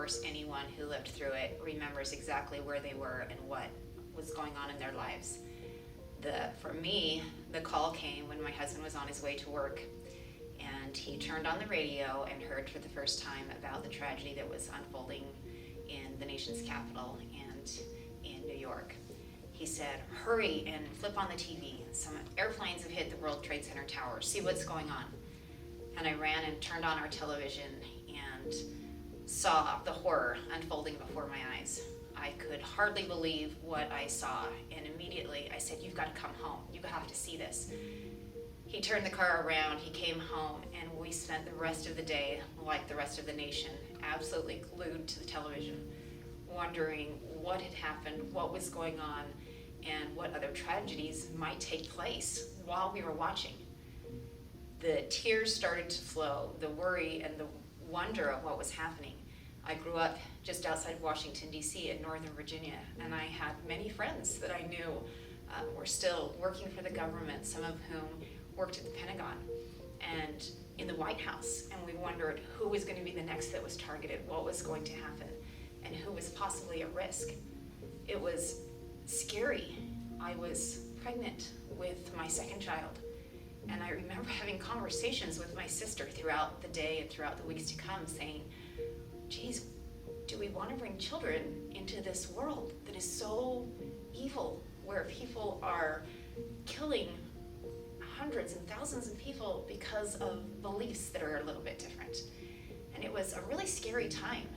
course, anyone who lived through it remembers exactly where they were and what was going on in their lives. For me, the call came when my husband was on his way to work, and he turned on the radio and heard for the first time about the tragedy that was unfolding in the nation's capital and in New York. He said, "Hurry and flip on the TV. Some airplanes have hit the World Trade Center tower. See what's going on." And I ran and turned on our television and saw the horror unfolding before my eyes. I could hardly believe what I saw, and immediately I said, "You've got to come home. You have to see this." He turned the car around, he came home, and we spent the rest of the day, like the rest of the nation, absolutely glued to the television, wondering what had happened, what was going on, and what other tragedies might take place while we were watching. The tears started to flow, the worry and the wonder of what was happening. I grew up just outside Washington, D.C. in Northern Virginia, and I had many friends that I knew were still working for the government, some of whom worked at the Pentagon and in the White House, and we wondered who was going to be the next that was targeted, what was going to happen, and who was possibly at risk. It was scary. I was pregnant with my second child, and I remember having conversations with my sister throughout the day and throughout the weeks to come saying, "Geez, do we want to bring children into this world that is so evil, where people are killing hundreds and thousands of people because of beliefs that are a little bit different?" And it was a really scary time.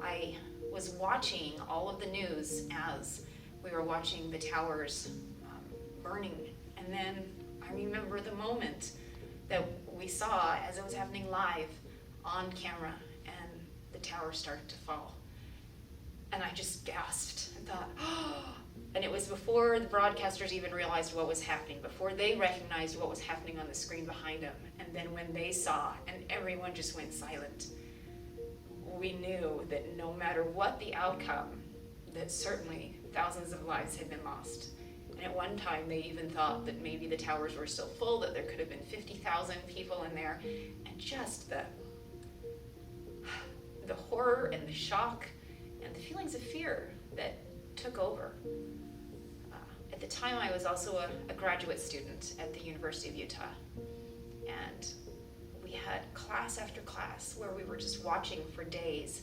I was watching all of the news as we were watching the towers burning, and then I remember the moment that we saw as it was happening live on camera, and the towers started to fall. And I just gasped and thought, oh, and it was before the broadcasters even realized what was happening, before they recognized what was happening on the screen behind them. And then when they saw, and everyone just went silent, we knew that no matter what the outcome, that certainly thousands of lives had been lost. And at one time, they even thought that maybe the towers were still full, that there could have been 50,000 people in there. And just the horror and the shock and the feelings of fear that took over. At the time, I was also a graduate student at the University of Utah. And we had class after class where we were just watching for days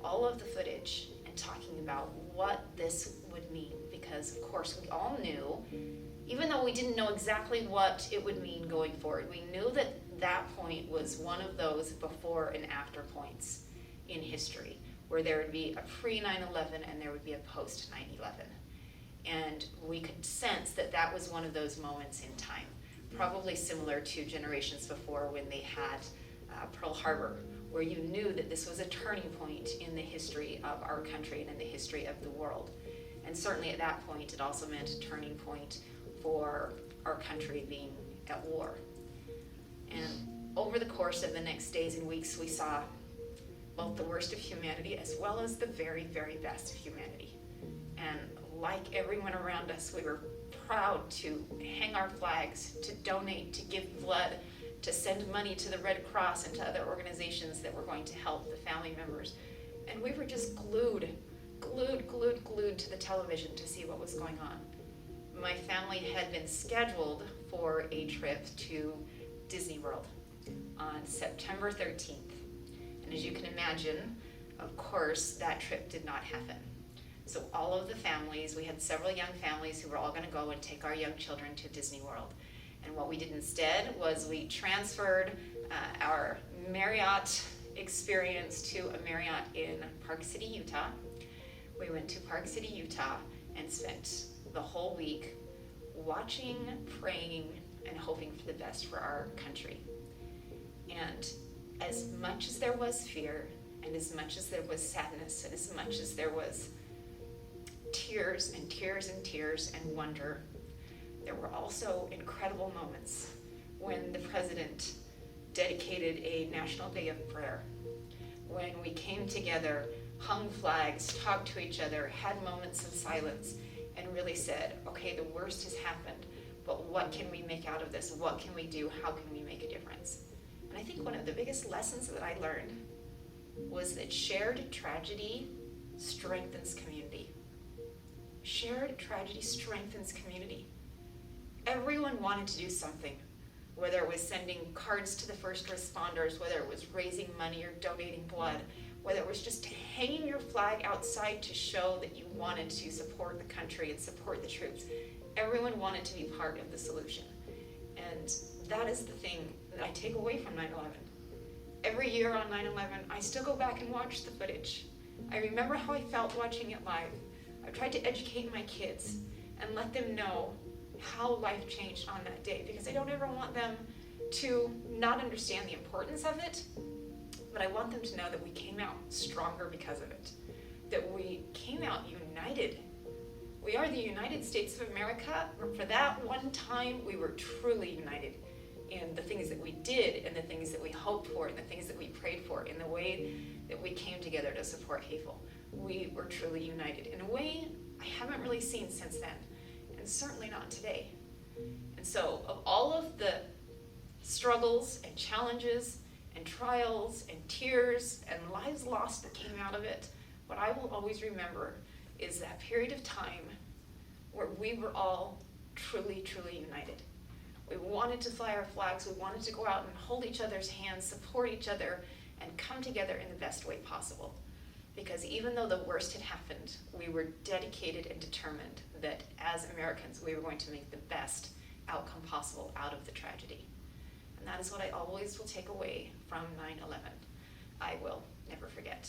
all of the footage and talking about what this would mean. Because, of course, we all knew, even though we didn't know exactly what it would mean going forward, we knew that that point was one of those before and after points in history, where there would be a pre-9/11 and there would be a post-9/11. And we could sense that that was one of those moments in time, probably similar to generations before when they had Pearl Harbor, where you knew that this was a turning point in the history of our country and in the history of the world. And certainly at that point, it also meant a turning point for our country being at war. And over the course of the next days and weeks, we saw both the worst of humanity as well as the very, very best of humanity. And like everyone around us, we were proud to hang our flags, to donate, to give blood, to send money to the Red Cross and to other organizations that were going to help the family members. And we were just glued to the television to see what was going on. My family had been scheduled for a trip to Disney World on September 13th. And as you can imagine, of course, that trip did not happen. So all of the families, we had several young families who were all going to go and take our young children to Disney World. And what we did instead was we transferred our Marriott experience to a Marriott in Park City, Utah. We went to Park City, Utah, and spent the whole week watching, praying, and hoping for the best for our country. And as much as there was fear, and as much as there was sadness, and as much as there was tears and tears and tears and wonder, there were also incredible moments when the president dedicated a national day of prayer, when we came together, hung flags, talked to each other, had moments of silence, and really said, okay, the worst has happened, but what can we make out of this? What can we do? How can we make a difference? And I think one of the biggest lessons that I learned was that shared tragedy strengthens community. Shared tragedy strengthens community. Everyone wanted to do something, whether it was sending cards to the first responders, whether it was raising money or donating blood, whether it was just hanging your flag outside to show that you wanted to support the country and support the troops. Everyone wanted to be part of the solution. And that is the thing that I take away from 9/11. Every year on 9/11, I still go back and watch the footage. I remember how I felt watching it live. I've tried to educate my kids and let them know how life changed on that day, because I don't ever want them to not understand the importance of it, but I want them to know that we came out stronger because of it, that we came out united. We are the United States of America. For that one time, we were truly united in the things that we did and the things that we hoped for and the things that we prayed for, in the way that we came together to support people. We were truly united in a way I haven't really seen since then, and certainly not today. And so of all of the struggles and challenges and trials and tears and lives lost that came out of it, what I will always remember is that period of time where we were all truly, truly united. We wanted to fly our flags, we wanted to go out and hold each other's hands, support each other, and come together in the best way possible. Because even though the worst had happened, we were dedicated and determined that as Americans, we were going to make the best outcome possible out of the tragedy. And that is what I always will take away from 9/11. I will never forget.